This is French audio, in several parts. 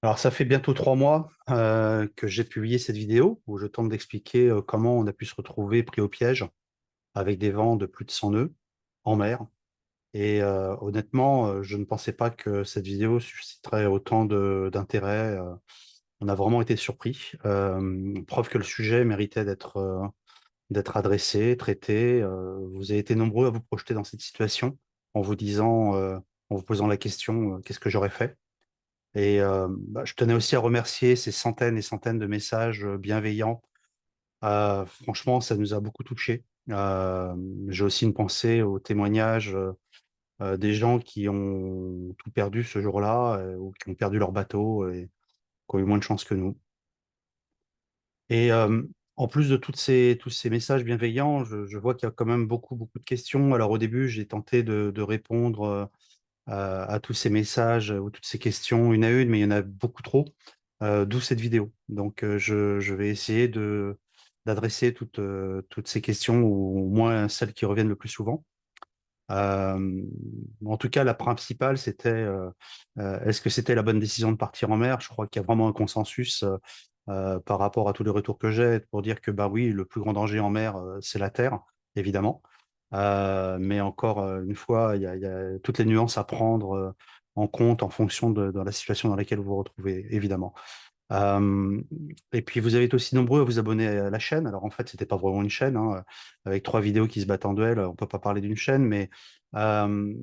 Alors, ça fait bientôt 3 mois que j'ai publié cette vidéo où je tente d'expliquer comment on a pu se retrouver pris au piège avec des vents de plus de 100 nœuds en mer. Et honnêtement, je ne pensais pas que cette vidéo susciterait autant d'intérêt. On a vraiment été surpris. Preuve que le sujet méritait d'être adressé, traité. Vous avez été nombreux à vous projeter dans cette situation en vous disant, en vous posant la question, qu'est-ce que j'aurais fait? Et je tenais aussi à remercier ces centaines et centaines de messages bienveillants. Franchement, ça nous a beaucoup touchés. J'ai aussi une pensée aux témoignages des gens qui ont tout perdu ce jour-là ou qui ont perdu leur bateau et qui ont eu moins de chance que nous. Et en plus de tous ces messages bienveillants, je vois qu'il y a quand même beaucoup, beaucoup de questions. Alors au début, j'ai tenté de répondre à tous ces messages ou toutes ces questions une à une, mais il y en a beaucoup trop, d'où cette vidéo. Donc, je vais essayer d'adresser toutes ces questions, ou au moins celles qui reviennent le plus souvent. Euh, En tout cas, la principale, c'était est-ce que c'était la bonne décision de partir en mer? Je crois qu'il y a vraiment un consensus par rapport à tous les retours que j'ai pour dire que bah oui, le plus grand danger en mer, c'est la terre, évidemment. Mais encore une fois, il y a toutes les nuances à prendre en compte en fonction de la situation dans laquelle vous vous retrouvez, évidemment. Euh, et puis, vous avez été aussi nombreux à vous abonner à la chaîne. Alors, en fait, c'était pas vraiment une chaîne, hein. Avec 3 vidéos qui se battent en duel, on peut pas parler d'une chaîne, mais euh,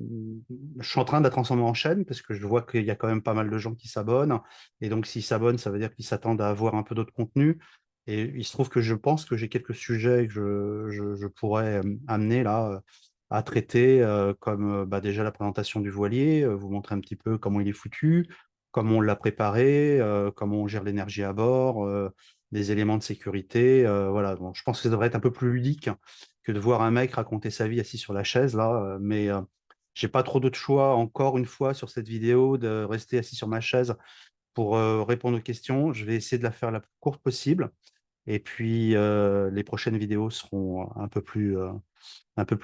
je suis en train de la transformer en chaîne parce que je vois qu'il y a quand même pas mal de gens qui s'abonnent. Et donc, s'ils s'abonnent, ça veut dire qu'ils s'attendent à avoir un peu d'autres contenus. Et il se trouve que je pense que j'ai quelques sujets que je pourrais amener là à traiter, comme bah, déjà la présentation du voilier, vous montrer un petit peu comment il est foutu, comment on l'a préparé, comment on gère l'énergie à bord, des éléments de sécurité. Voilà. Bon, je pense que ça devrait être un peu plus ludique que de voir un mec raconter sa vie assis sur la chaise là. Mais j'ai pas trop d'autre choix encore une fois sur cette vidéo de rester assis sur ma chaise pour répondre aux questions. Je vais essayer de la faire la plus courte possible. Et puis les prochaines vidéos seront un peu plus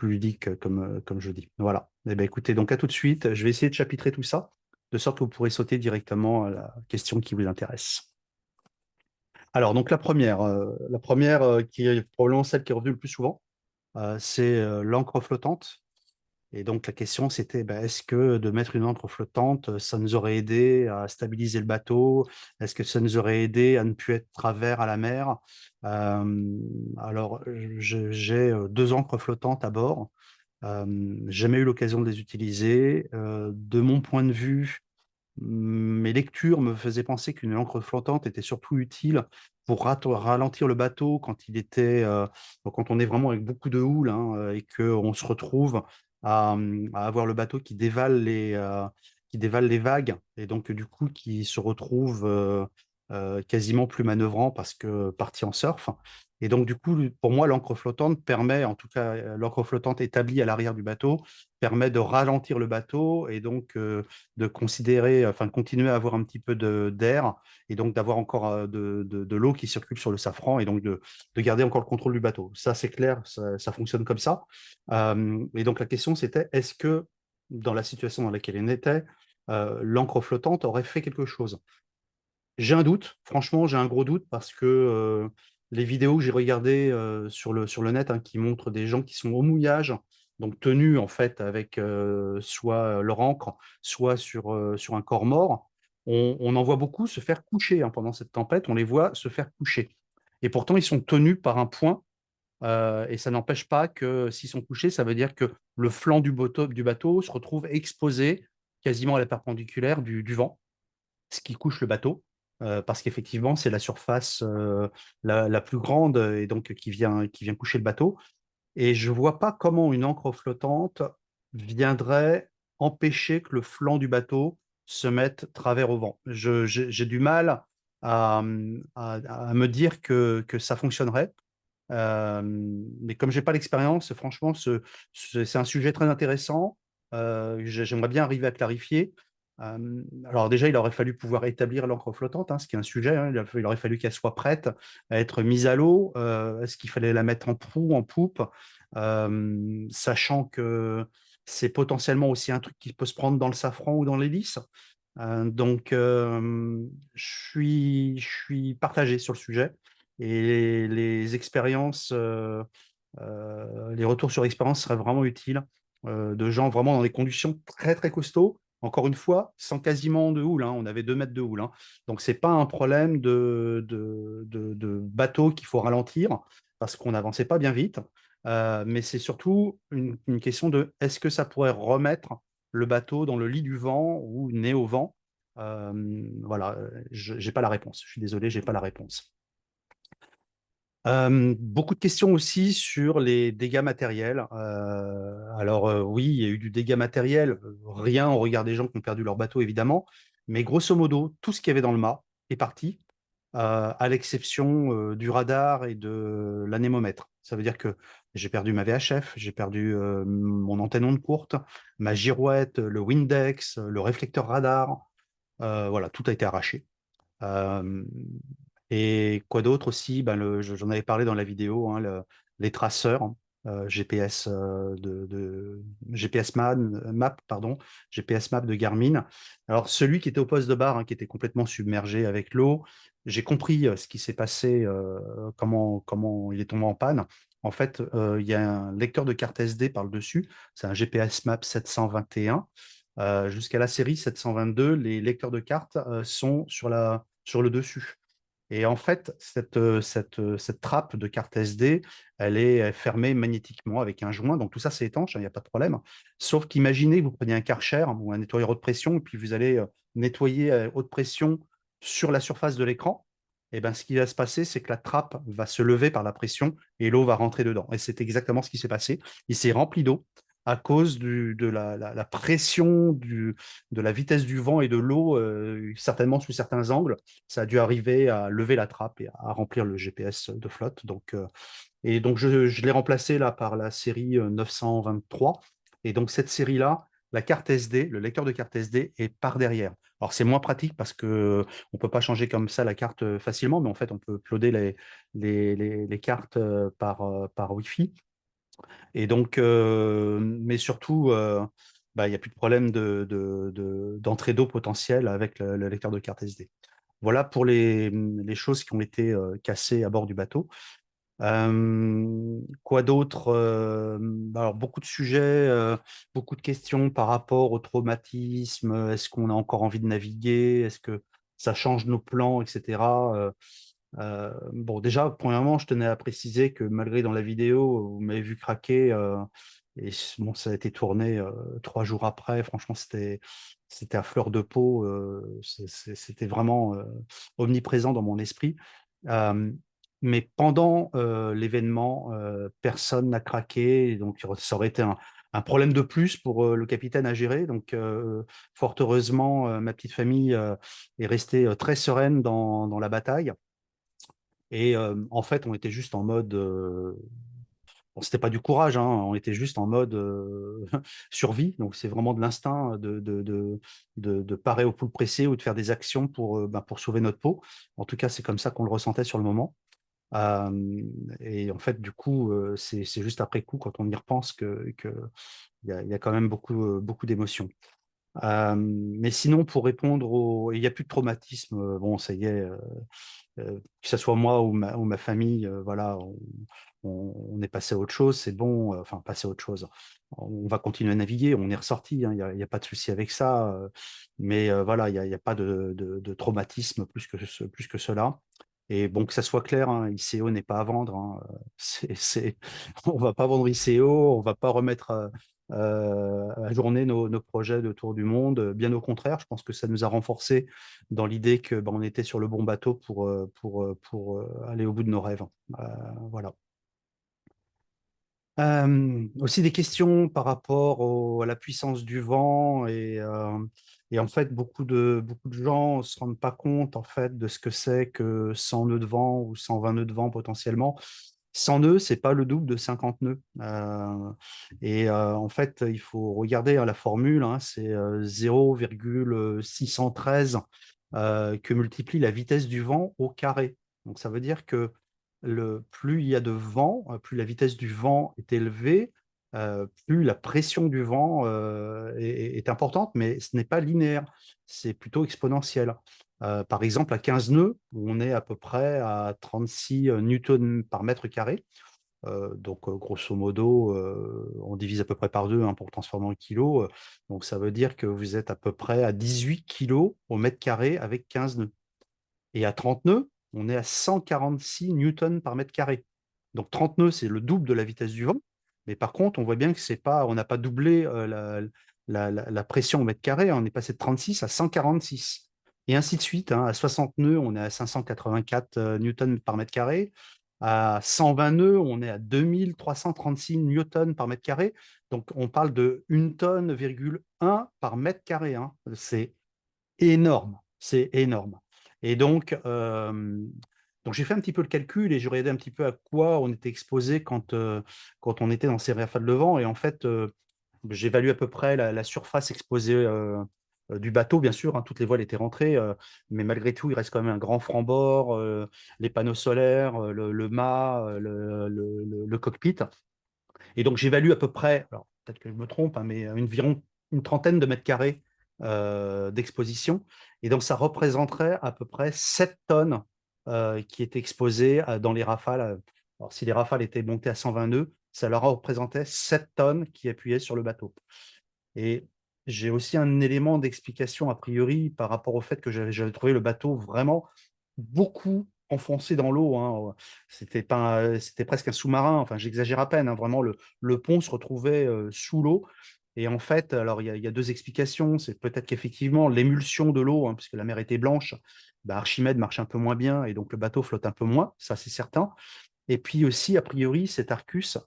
ludiques comme je dis. Voilà. Eh ben, écoutez, donc à tout de suite. Je vais essayer de chapitrer tout ça de sorte que vous pourrez sauter directement à la question qui vous intéresse. Alors, donc la première qui est probablement celle qui est revenue le plus souvent, c'est l'encre flottante. Et donc la question c'était, ben, est-ce que de mettre une encre flottante, ça nous aurait aidé à stabiliser le bateau? Est-ce que ça nous aurait aidé à ne plus être travers à la mer? Alors, j'ai 2 encres flottantes à bord. Jamais eu l'occasion de les utiliser. De mon point de vue, mes lectures me faisaient penser qu'une encre flottante était surtout utile pour ralentir le bateau quand il était, quand on est vraiment avec beaucoup de houle, hein, et qu'on se retrouve à avoir le bateau qui dévale les vagues et donc du coup qui se retrouve quasiment plus manœuvrant parce que parti en surf. Et donc du coup, pour moi, l'encre flottante permet, en tout cas l'encre flottante établie à l'arrière du bateau, permet de ralentir le bateau et donc de considérer, enfin de continuer à avoir un petit peu d'air et donc d'avoir encore de l'eau qui circule sur le safran et donc de garder encore le contrôle du bateau. Ça, c'est clair, ça fonctionne comme ça. Et donc la question, c'était est-ce que dans la situation dans laquelle elle était, l'encre flottante aurait fait quelque chose? J'ai un doute, franchement, j'ai un gros doute parce que les vidéos que j'ai regardées sur le net, hein, qui montrent des gens qui sont au mouillage, donc tenus en fait avec soit leur ancre, soit sur un corps mort, on en voit beaucoup se faire coucher, hein, pendant cette tempête, on les voit se faire coucher. Et pourtant, ils sont tenus par un point, et ça n'empêche pas que s'ils sont couchés, ça veut dire que le flanc du bateau se retrouve exposé quasiment à la perpendiculaire du vent, ce qui couche le bateau, parce qu'effectivement, c'est la surface la plus grande et donc qui vient coucher le bateau. Et je ne vois pas comment une ancre flottante viendrait empêcher que le flanc du bateau se mette travers au vent. J'ai du mal à me dire que ça fonctionnerait. Mais comme j'ai pas l'expérience, franchement, c'est un sujet très intéressant. J'aimerais bien arriver à clarifier. Alors déjà, il aurait fallu pouvoir établir l'encre flottante, hein, ce qui est un sujet, hein. Il aurait fallu qu'elle soit prête à être mise à l'eau. Est-ce qu'il fallait la mettre en proue, en poupe, sachant que c'est potentiellement aussi un truc qui peut se prendre dans le safran ou dans l'hélice. Je suis partagé sur le sujet et les expériences, les retours sur expérience seraient vraiment utiles, de gens vraiment dans des conditions très très costauds. Encore une fois, sans quasiment de houle, hein, on avait 2 mètres de houle, hein. Donc c'est pas un problème de bateau qu'il faut ralentir parce qu'on n'avançait pas bien vite. Mais c'est surtout une question de est-ce que ça pourrait remettre le bateau dans le lit du vent ou nez au vent. Voilà, je n'ai pas la réponse. Je suis désolé, j'ai pas la réponse. Beaucoup de questions aussi sur les dégâts matériels. Alors oui, il y a eu du dégât matériel, rien au regard des gens qui ont perdu leur bateau évidemment, mais grosso modo, tout ce qu'il y avait dans le mât est parti, à l'exception du radar et de l'anémomètre. Ça veut dire que j'ai perdu ma VHF, j'ai perdu mon antenne onde courte, ma girouette, le Windex, le réflecteur radar. Voilà, tout a été arraché. Euh, et quoi d'autre aussi? Ben j'en avais parlé dans la vidéo, hein, les traceurs, GPS, GPS map, pardon, GPS map de Garmin. Alors celui qui était au poste de barre, hein, qui était complètement submergé avec l'eau, j'ai compris ce qui s'est passé, comment il est tombé en panne. En fait, il y a un lecteur de carte SD par le dessus, c'est un GPS map 721. Jusqu'à la série 722, les lecteurs de cartes sont sur le dessus. Et en fait, cette trappe de carte SD, elle est fermée magnétiquement avec un joint. Donc tout ça, c'est étanche, il n'y a pas de problème. Sauf qu'imaginez que vous preniez un Karcher ou un nettoyeur haute pression et puis vous allez nettoyer haute pression sur la surface de l'écran. Et ben, ce qui va se passer, c'est que la trappe va se lever par la pression et l'eau va rentrer dedans. Et c'est exactement ce qui s'est passé. Il s'est rempli d'eau à cause de la pression de la vitesse du vent et de l'eau, certainement sous certains angles. Ça a dû arriver à lever la trappe et à remplir le GPS de flotte. Donc je l'ai remplacé là par la série 923. Et donc cette série-là, la carte SD, le lecteur de carte SD est par derrière. Alors c'est moins pratique parce que on peut pas changer comme ça la carte facilement, mais en fait on peut uploader les cartes par Wi-Fi. Et donc, mais surtout, bah, il n'y a plus de problème d'entrée d'eau potentielle avec le lecteur de carte SD. Voilà pour les choses qui ont été cassées à bord du bateau. Quoi d'autre? Alors, beaucoup de sujets, beaucoup de questions par rapport au traumatisme. Est-ce qu'on a encore envie de naviguer? Est-ce que ça change nos plans, etc. Bon, déjà, premièrement, je tenais à préciser que malgré dans la vidéo, vous m'avez vu craquer, et bon, ça a été tourné 3 jours après. Franchement, c'était à fleur de peau. C'était vraiment omniprésent dans mon esprit. Euh, mais pendant l'événement, personne n'a craqué. Et donc, ça aurait été un problème de plus pour le capitaine à gérer. Donc, fort heureusement, ma petite famille est restée très sereine dans la bataille. Et en fait, on était juste en mode. Bon, c'était pas du courage, hein, on était juste en mode survie. Donc, c'est vraiment de l'instinct de parer aux poules pressées ou de faire des actions pour sauver notre peau. En tout cas, c'est comme ça qu'on le ressentait sur le moment. Et en fait, du coup, c'est juste après coup, quand on y repense, il y a quand même beaucoup d'émotions. Mais sinon, pour répondre il n'y a plus de traumatisme. Bon, ça y est, que ce soit moi ou ma famille, voilà, on est passé à autre chose, c'est bon, enfin, passé à autre chose. On va continuer à naviguer, on est ressorti, hein, il y a pas de souci avec ça, mais voilà, il y a pas de traumatisme plus que cela. Et bon, que ça soit clair, hein, ICO n'est pas à vendre, hein, on va pas vendre ICO, on va pas remettre à journée nos projets de tour du monde. Bien au contraire, je pense que ça nous a renforcés dans l'idée que on était sur le bon bateau pour aller au bout de nos rêves. Voilà. Aussi des questions par rapport à la puissance du vent et en fait beaucoup de gens ne se rendent pas compte en fait de ce que c'est que 100 nœuds de vent ou 120 nœuds de vent potentiellement. 100 nœuds, c'est pas le double de 50 nœuds. En fait, il faut regarder hein, la formule, hein, c'est 0,613 que multiplie la vitesse du vent au carré. Donc ça veut dire que plus il y a de vent, plus la vitesse du vent est élevée, plus la pression du vent est importante, mais ce n'est pas linéaire, c'est plutôt exponentiel. Par exemple, à 15 nœuds, on est à peu près à 36 newtons par mètre carré. Donc, grosso modo, on divise à peu près par deux, hein, pour transformer en kilos. Donc, ça veut dire que vous êtes à peu près à 18 kilos au mètre carré avec 15 nœuds. Et à 30 nœuds, on est à 146 newtons par mètre carré. Donc 30 nœuds, c'est le double de la vitesse du vent. Mais par contre, on voit bien que c'est pas, on n'a pas doublé la pression au mètre carré. On est passé de 36 à 146. Et ainsi de suite, hein. À 60 nœuds, on est à 584 newtons par mètre carré. À 120 nœuds, on est à 2336 newtons par mètre carré. Donc on parle de 1 tonne,1 par mètre carré, hein. C'est énorme, c'est énorme. Et donc j'ai fait un petit peu le calcul et j'ai regardé un petit peu à quoi on était exposé quand on était dans ces rafales de vent. Et en fait, j'évalue à peu près la surface exposée du bateau, bien sûr, hein, toutes les voiles étaient rentrées, mais malgré tout, il reste quand même un grand franc-bord, les panneaux solaires, le mât, le cockpit. Et donc, j'évalue à peu près, alors peut-être que je me trompe, hein, mais environ une trentaine de mètres carrés d'exposition. Et donc, ça représenterait à peu près 7 tonnes qui étaient exposées dans les rafales. Alors, si les rafales étaient montées à 120 nœuds, ça leur représentait 7 tonnes qui appuyaient sur le bateau. Et j'ai aussi un élément d'explication a priori par rapport au fait que j'avais trouvé le bateau vraiment beaucoup enfoncé dans l'eau, hein. C'était pas, c'était presque un sous-marin. Enfin, j'exagère à peine, hein. Vraiment, le pont se retrouvait sous l'eau. Et en fait, alors il y a deux explications. C'est peut-être qu'effectivement l'émulsion de l'eau, hein, puisque la mer était blanche, bah, Archimède marche un peu moins bien et donc le bateau flotte un peu moins. Ça, c'est certain. Et puis aussi, a priori, cet Arcus,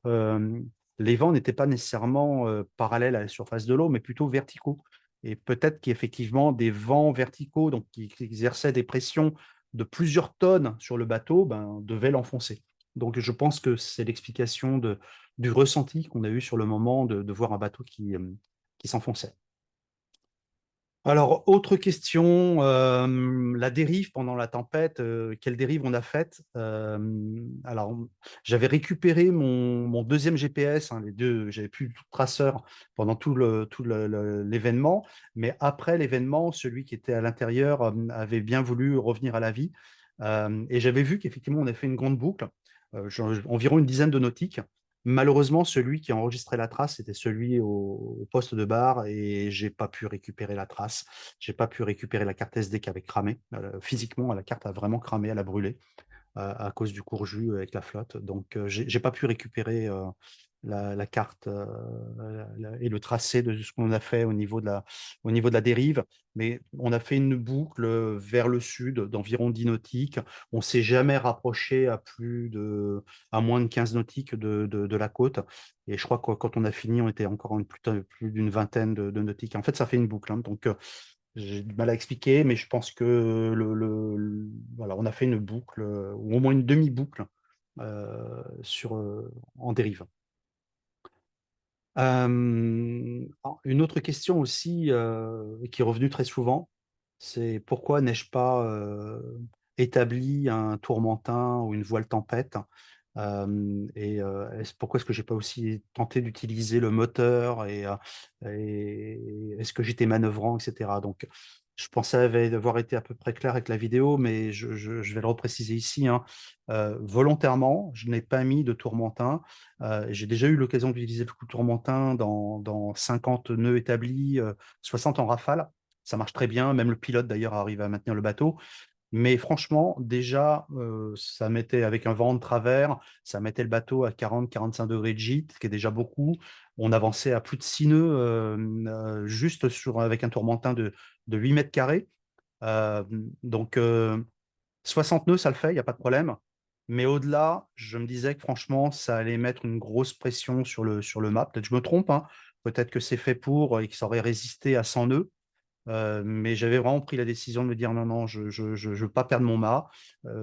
les vents n'étaient pas nécessairement parallèles à la surface de l'eau, mais plutôt verticaux. Et peut-être qu'effectivement, des vents verticaux, donc qui exerçaient des pressions de plusieurs tonnes sur le bateau, ben, devaient l'enfoncer. Donc je pense que c'est l'explication du ressenti qu'on a eu sur le moment de voir un bateau qui s'enfonçait. Alors, autre question, la dérive pendant la tempête, quelle dérive on a faite? Alors, j'avais récupéré mon deuxième GPS, hein, les deux, j'avais plus tout traceur pendant l'événement, mais après l'événement, celui qui était à l'intérieur avait bien voulu revenir à la vie. Et j'avais vu qu'effectivement, on a fait une grande boucle, environ une dizaine de nautiques. Malheureusement, celui qui a enregistré la trace, c'était celui au poste de bar et j'ai pas pu récupérer la trace. J'ai pas pu récupérer la carte SD qui avait cramé. Physiquement, la carte a vraiment cramé, elle a brûlé à cause du court jus avec la flotte. Donc, j'ai pas pu récupérer la carte et le tracé de ce qu'on a fait au niveau de la dérive. Mais on a fait une boucle vers le sud d'environ 10 nautiques. On s'est jamais rapproché à moins de 15 nautiques de la côte. Et je crois que quand on a fini, on était encore en plus d'une vingtaine de nautiques. En fait, ça fait une boucle, hein. Donc, j'ai du mal à expliquer, mais je pense que voilà, on a fait une boucle, ou au moins une demi-boucle en dérive. Une autre question aussi qui est revenue très souvent, c'est pourquoi n'ai-je pas établi un tourmentin ou une voile tempête? Pourquoi est-ce que j'ai pas aussi tenté d'utiliser le moteur et est-ce que j'étais manœuvrant, etc. Donc, je pensais avoir été à peu près clair avec la vidéo, mais je vais le repréciser ici, hein. Volontairement, je n'ai pas mis de tourmentin. J'ai déjà eu l'occasion d'utiliser le coup tourmentin dans 50 nœuds établis, 60 en rafale. Ça marche très bien. Même le pilote, d'ailleurs, arrive à maintenir le bateau. Mais franchement, déjà, ça mettait avec un vent de travers, ça mettait le bateau à 40-45 degrés de gîte, ce qui est déjà beaucoup. On avançait à plus de 6 nœuds juste avec un tourmentin de 8 mètres carrés. Euh, donc, 60 nœuds, ça le fait, il n'y a pas de problème. Mais au-delà, je me disais que franchement, ça allait mettre une grosse pression sur le mât. Peut-être que je me trompe, hein. Peut-être que c'est fait pour et que ça aurait résisté à 100 nœuds. Mais j'avais vraiment pris la décision de me dire non, non, je ne veux pas perdre mon mât.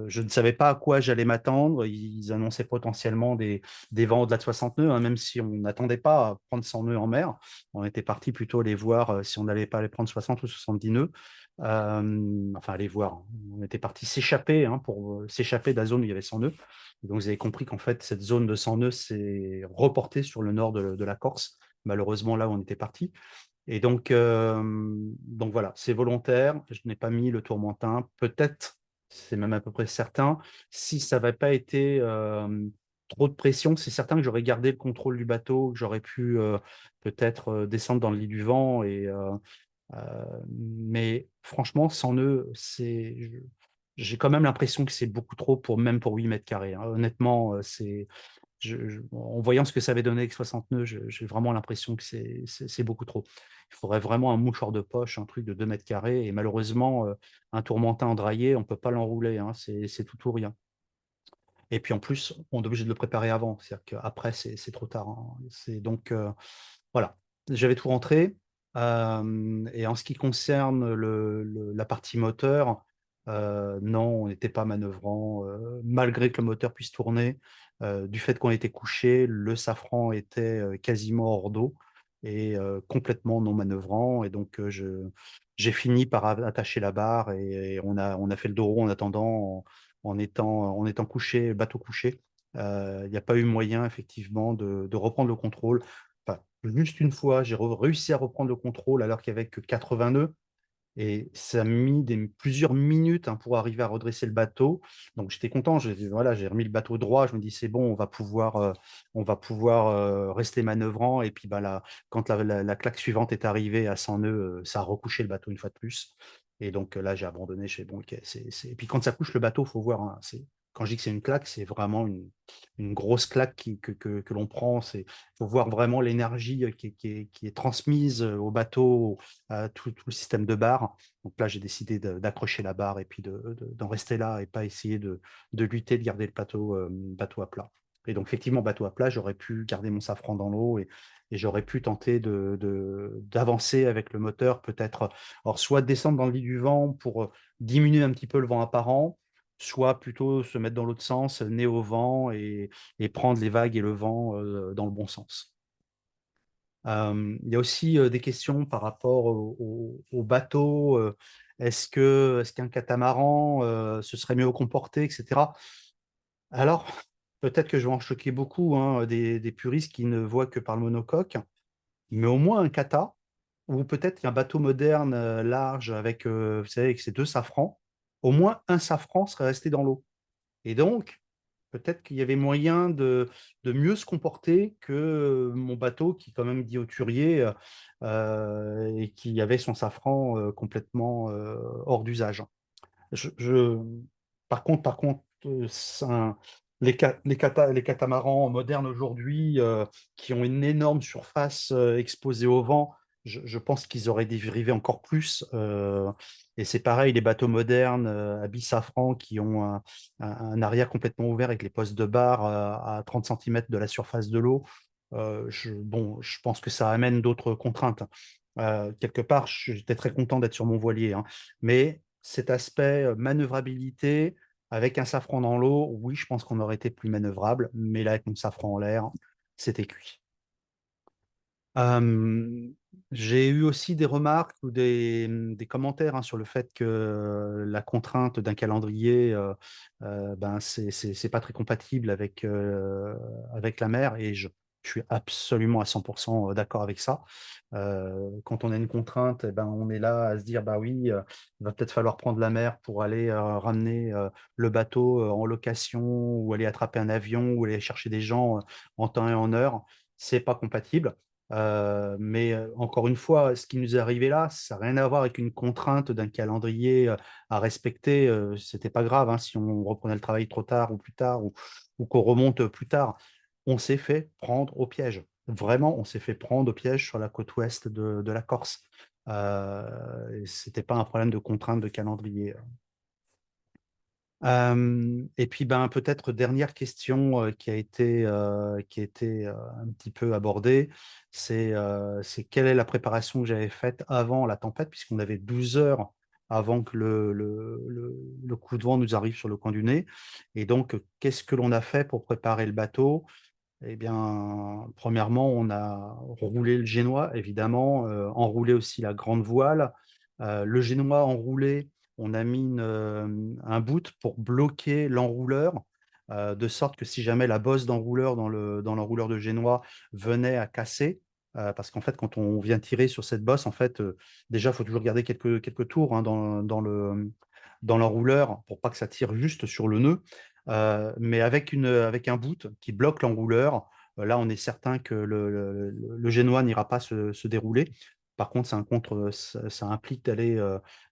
Je ne savais pas à quoi j'allais m'attendre. Ils annonçaient potentiellement des vents au-delà de 60 nœuds, hein, même si on n'attendait pas à prendre 100 nœuds en mer. On était parti plutôt aller voir si on n'allait pas aller prendre 60 ou 70 nœuds. Enfin, aller voir, hein. On était parti s'échapper, hein, pour s'échapper de la zone où il y avait 100 nœuds. Donc, vous avez compris qu'en fait, cette zone de 100 nœuds s'est reportée sur le nord de la Corse, malheureusement là où on était parti. Et donc voilà, c'est volontaire. Je n'ai pas mis le tourmentin. Peut-être, c'est même à peu près certain, si ça n'avait pas été trop de pression, c'est certain que j'aurais gardé le contrôle du bateau, que j'aurais pu peut-être descendre dans le lit du vent. Mais franchement, 100 nœuds, j'ai quand même l'impression que c'est beaucoup trop même pour 8 mètres carrés, hein. Honnêtement, en voyant ce que ça avait donné avec 60 nœuds, j'ai vraiment l'impression que c'est beaucoup trop. Il faudrait vraiment un mouchoir de poche, un truc de 2 mètres carrés. Et malheureusement, un tourmentin endraillé, on ne peut pas l'enrouler, hein. C'est tout ou rien. Et puis en plus, on est obligé de le préparer avant. C'est-à-dire qu'après, c'est trop tard, hein. Voilà, j'avais tout rentré. Et en ce qui concerne la partie moteur, non, on n'était pas manœuvrant, malgré que le moteur puisse tourner. Du fait qu'on était couché, le safran était quasiment hors d'eau et complètement non manœuvrant. Et donc, j'ai fini par attacher la barre et on a fait le dos rond en attendant, en étant couché, bateau couché. Il n'y a pas eu moyen, effectivement, de reprendre le contrôle. Enfin, juste une fois, j'ai réussi à reprendre le contrôle alors qu'il n'y avait que 80 nœuds. Et ça a mis plusieurs minutes, hein, pour arriver à redresser le bateau. Donc j'étais content. Voilà, j'ai remis le bateau droit. Je me dis, c'est bon, on va pouvoir rester manœuvrant. Et puis bah, là, quand la claque suivante est arrivée à 100 nœuds, ça a recouché le bateau une fois de plus. Et donc là, j'ai abandonné. Je fais, bon, ok. Et puis quand ça couche le bateau, il faut voir, hein, quand je dis que c'est une claque, c'est vraiment une grosse claque que l'on prend. Il faut voir vraiment l'énergie qui est transmise au bateau, à tout le système de barre. Donc là, j'ai décidé d'accrocher la barre et puis d'en rester là et pas essayer de lutter, de garder le bateau à plat. Et donc, effectivement, bateau à plat, j'aurais pu garder mon safran dans l'eau et j'aurais pu tenter d'avancer avec le moteur, peut-être, alors soit descendre dans le lit du vent pour diminuer un petit peu le vent apparent, soit plutôt se mettre dans l'autre sens, nez au vent et prendre les vagues et le vent dans le bon sens. Il y a aussi des questions par rapport au bateau. Est-ce qu'un catamaran se serait mieux comporté, etc. Alors, peut-être que je vais en choquer beaucoup, hein, des puristes qui ne voient que par le monocoque, mais au moins un cata, ou peut-être qu'un bateau moderne large avec, vous savez, avec ses deux safrans, au moins un safran serait resté dans l'eau. Et donc, peut-être qu'il y avait moyen de mieux se comporter que mon bateau qui, quand même, dit hauturier et qui avait son safran complètement hors d'usage. Je, par contre, les catamarans modernes aujourd'hui qui ont une énorme surface exposée au vent, je pense qu'ils auraient dérivé encore plus. Et c'est pareil, les bateaux modernes à bisafran qui ont un arrière complètement ouvert avec les postes de barre à 30 cm de la surface de l'eau. Bon, je pense que ça amène d'autres contraintes. Quelque part, j'étais très content d'être sur mon voilier, hein. Mais cet aspect manœuvrabilité, avec un safran dans l'eau, oui, je pense qu'on aurait été plus manœuvrable, mais là, avec mon safran en l'air, c'était cuit. Euh, j'ai eu aussi des remarques ou des commentaires, hein, sur le fait que la contrainte d'un calendrier, ben, c'est pas très compatible avec la mer, et je suis absolument à 100% d'accord avec ça. Quand on a une contrainte, eh ben, on est là à se dire, bah oui, il va peut-être falloir prendre la mer pour aller ramener le bateau en location, ou aller attraper un avion, ou aller chercher des gens en temps et en heure. C'est pas compatible. Mais encore une fois, ce qui nous est arrivé là, ça n'a rien à voir avec une contrainte d'un calendrier à respecter. C'était pas grave, hein, si on reprenait le travail trop tard ou plus tard, ou qu'on remonte plus tard. On s'est fait prendre au piège. Vraiment, on s'est fait prendre au piège sur la côte ouest de la Corse. C'était pas un problème de contrainte de calendrier. Et puis, ben, peut-être dernière question qui a été un petit peu abordée, c'est quelle est la préparation que j'avais faite avant la tempête, puisqu'on avait 12 heures avant que le coup de vent nous arrive sur le coin du nez. Et donc, qu'est-ce que l'on a fait pour préparer le bateau? Eh bien, premièrement, on a roulé le génois, évidemment, enroulé aussi la grande voile, Le génois enroulé, on a mis un bout pour bloquer l'enrouleur, de sorte que si jamais la bosse d'enrouleur dans l'enrouleur de génois venait à casser, parce qu'en fait, quand on vient tirer sur cette bosse, en fait, déjà, il faut toujours garder quelques tours, hein, dans l'enrouleur pour pas que ça tire juste sur le nœud. Mais avec un bout qui bloque l'enrouleur, là, on est certain que le génois n'ira pas se dérouler. Par contre, ça implique d'aller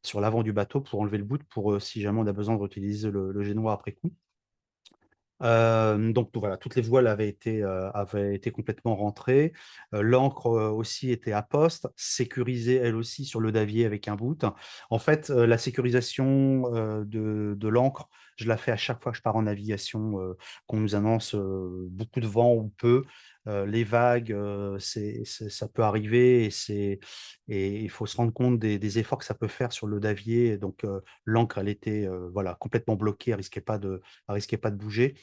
sur l'avant du bateau pour enlever le bout, pour si jamais on a besoin de réutiliser le génois après coup. Donc voilà, toutes les voiles avaient été complètement rentrées. L'ancre aussi était à poste, sécurisée elle aussi sur le davier avec un bout. En fait, la sécurisation de l'ancre, je la fais à chaque fois que je pars en navigation, qu'on nous annonce beaucoup de vent ou peu. Les vagues, ça peut arriver et il faut se rendre compte des efforts que ça peut faire sur le davier. Et donc l'ancre, elle était voilà, complètement bloquée, elle risquait pas de bouger.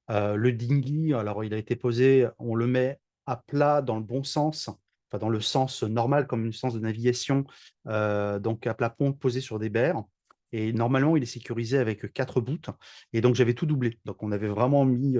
Le dinghy, alors il a été posé, on le met à plat dans le bon sens, enfin dans le sens normal comme une sens de navigation, donc à plat pont posé sur des berres. Et normalement, il est sécurisé avec 4 bouts. Et donc, j'avais tout doublé. Donc, on avait vraiment mis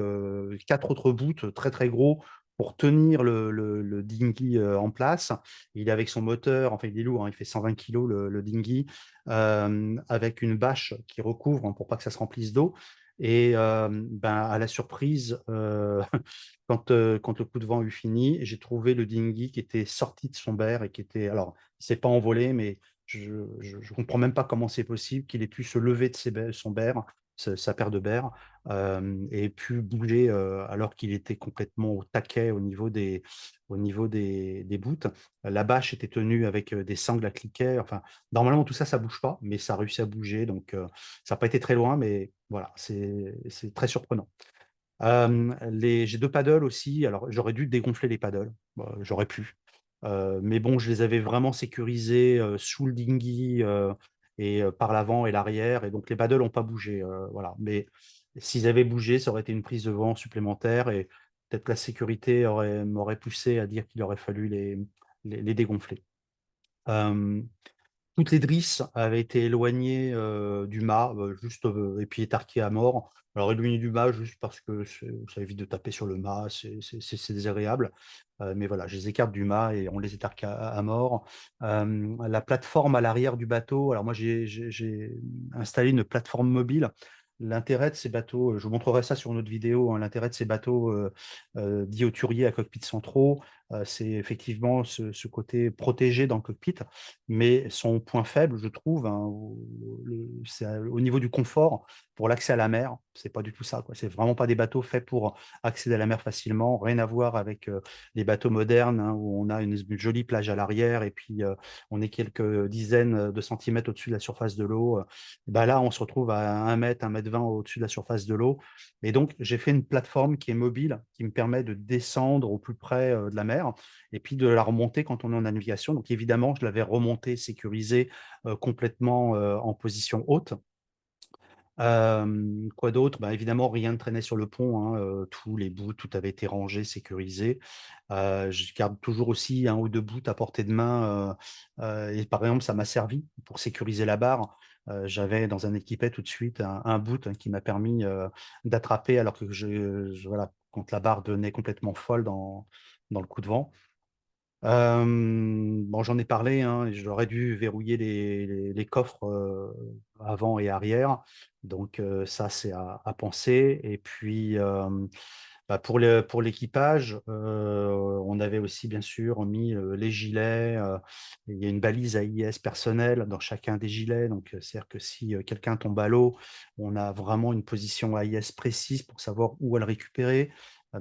4 autres bouts très, très gros pour tenir le dinghy en place. Il est avec son moteur, enfin, il est lourd, hein, il fait 120 kilos le dinghy, avec une bâche qui recouvre, hein, pour pas que ça se remplisse d'eau. Et ben, à la surprise, quand le coup de vent eut fini, j'ai trouvé le dinghy qui était sorti de son berre et qui était. Alors, il ne s'est pas envolé, mais je ne comprends même pas comment c'est possible qu'il ait pu se lever de son berre, sa paire de berres, et ait pu bouger alors qu'il était complètement au taquet au niveau des bouts. La bâche était tenue avec des sangles à cliquet. Enfin, normalement, tout ça, ça bouge pas, mais ça a réussi à bouger. Donc, ça n'a pas été très loin, mais voilà, c'est très surprenant. J'ai 2 paddles aussi. Alors, j'aurais dû dégonfler les paddles. J'aurais pu. Mais bon, je les avais vraiment sécurisés sous le dinghy et par l'avant et l'arrière. Et donc, les paddles n'ont pas bougé. Voilà. Mais s'ils avaient bougé, ça aurait été une prise de vent supplémentaire et peut-être la sécurité m'aurait poussé à dire qu'il aurait fallu les dégonfler. Euh, Toutes les drisses avaient été éloignées du mât, juste, et puis étarquées à mort. Alors éloignées du mât juste parce que ça évite de taper sur le mât, c'est désagréable. Mais voilà, je les écarte du mât et on les étarque à mort. La plateforme à l'arrière du bateau, alors moi j'ai installé une plateforme mobile. L'intérêt de ces bateaux, je vous montrerai ça sur une autre vidéo, hein, l'intérêt de ces bateaux dits hauturiers à cockpit centraux, c'est effectivement ce côté protégé dans le cockpit. Mais son point faible, je trouve, hein, c'est au niveau du confort pour l'accès à la mer. C'est pas du tout ça, quoi. C'est vraiment pas des bateaux faits pour accéder à la mer facilement. Rien à voir avec les bateaux modernes, hein, où on a une jolie plage à l'arrière et puis on est quelques dizaines de centimètres au-dessus de la surface de l'eau. Ben là, on se retrouve à 1 mètre 20 au-dessus de la surface de l'eau. Et donc, j'ai fait une plateforme qui est mobile, qui me permet de descendre au plus près de la mer et puis de la remonter quand on est en navigation. Donc évidemment, je l'avais remontée, sécurisée complètement en position haute. Quoi d'autre? Bah, évidemment, rien ne traînait sur le pont, hein, tous les bouts, tout avait été rangé, sécurisé. Je garde toujours aussi 1 ou 2 bouts à portée de main. Et par exemple, ça m'a servi pour sécuriser la barre. J'avais dans un équipet tout de suite un bout, hein, qui m'a permis d'attraper alors que voilà, quand la barre devenait complètement folle dans le coup de vent. Bon, j'en ai parlé, hein, j'aurais dû verrouiller les coffres avant et arrière. Donc ça, c'est à penser. Et puis bah, pour l'équipage, on avait aussi bien sûr mis les gilets. Il y a une balise AIS personnelle dans chacun des gilets. Donc c'est-à-dire que si quelqu'un tombe à l'eau, on a vraiment une position AIS précise pour savoir où elle récupérer.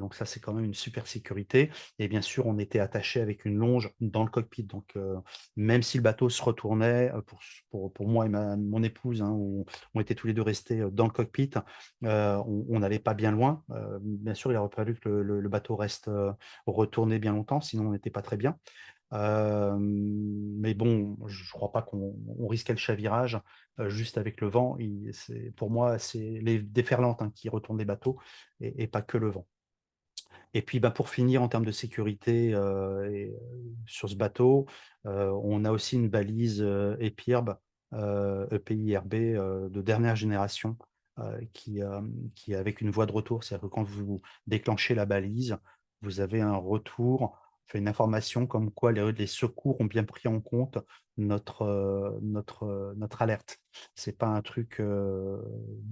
Donc ça, c'est quand même une super sécurité. Et bien sûr, on était attaché avec une longe dans le cockpit. Donc, même si le bateau se retournait, pour moi et mon épouse, hein, on était tous les deux restés dans le cockpit, on n'allait pas bien loin. Bien sûr, il aurait fallu que le bateau reste retourné bien longtemps, sinon on n'était pas très bien. Mais bon, je ne crois pas qu'on risquait le chavirage juste avec le vent. Pour moi, c'est les déferlantes, hein, qui retournent les bateaux et pas que le vent. Et puis, bah, pour finir, en termes de sécurité, sur ce bateau, on a aussi une balise, EPIRB, EPIRB, de dernière génération, qui est avec une voie de retour. C'est-à-dire que quand vous déclenchez la balise, vous avez un retour, enfin une information comme quoi les secours ont bien pris en compte notre alerte. C'est pas un truc,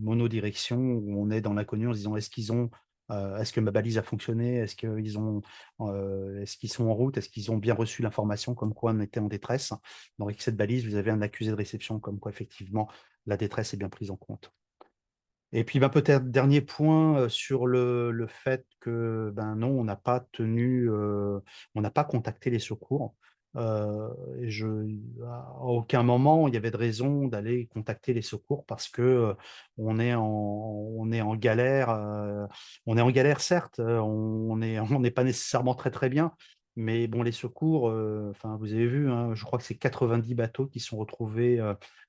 monodirection où on est dans l'inconnu en se disant: est-ce que ma balise a fonctionné? Est-ce qu'ils sont en route? Est-ce qu'ils ont bien reçu l'information comme quoi on était en détresse? Donc, avec cette balise, vous avez un accusé de réception comme quoi, effectivement, la détresse est bien prise en compte. Et puis, ben, peut-être dernier point, sur le fait que, ben, non, on n'a pas contacté les secours. Et à aucun moment, il y avait de raison d'aller contacter les secours parce que, on est en galère, certes, on n'est pas nécessairement très, très bien, mais bon, les secours, enfin, vous avez vu, hein, je crois que c'est 90 bateaux qui sont retrouvés,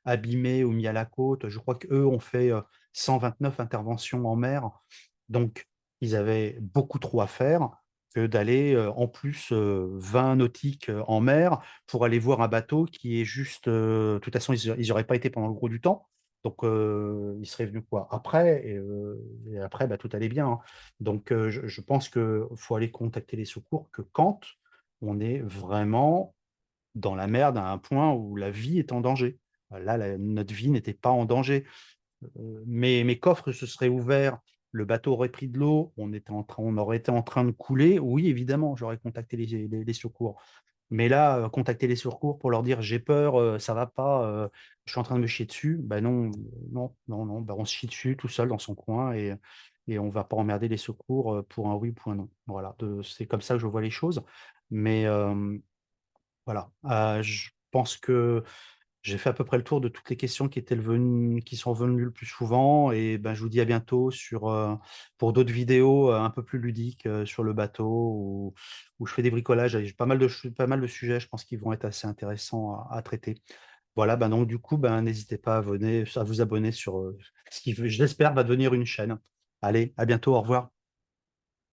abîmés ou mis à la côte. Je crois qu'eux ont fait, 129 interventions en mer. Donc, ils avaient beaucoup trop à faire que d'aller, en plus, 20 nautiques, en mer pour aller voir un bateau qui est juste, de toute façon, ils auraient pas été pendant le gros du temps. Donc, ils seraient venus quoi? Après et après, bah, tout allait bien, hein. Donc, je pense qu'il faut aller contacter les secours que quand on est vraiment dans la merde à un point où la vie est en danger. Là, notre vie n'était pas en danger. Mes coffres se seraient ouverts, le bateau aurait pris de l'eau, on aurait été en train de couler. Oui, évidemment, j'aurais contacté les secours. Mais là, contacter les secours pour leur dire: «J'ai peur, ça va pas, je suis en train de me chier dessus», ben non, non, non, non, bah, on se chie dessus tout seul dans son coin et on va pas emmerder les secours, pour un oui ou pour un non. Voilà, c'est comme ça que je vois les choses. Mais, voilà, je pense que j'ai fait à peu près le tour de toutes les questions qui sont venues le plus souvent et ben, je vous dis à bientôt pour d'autres vidéos, un peu plus ludiques, sur le bateau où je fais des bricolages avec pas mal de sujets, je pense, qui vont être assez intéressants à traiter. Voilà, ben, donc du coup, ben, n'hésitez pas à vous abonner sur, ce qui, je l'espère, va devenir une chaîne. Allez, à bientôt, au revoir.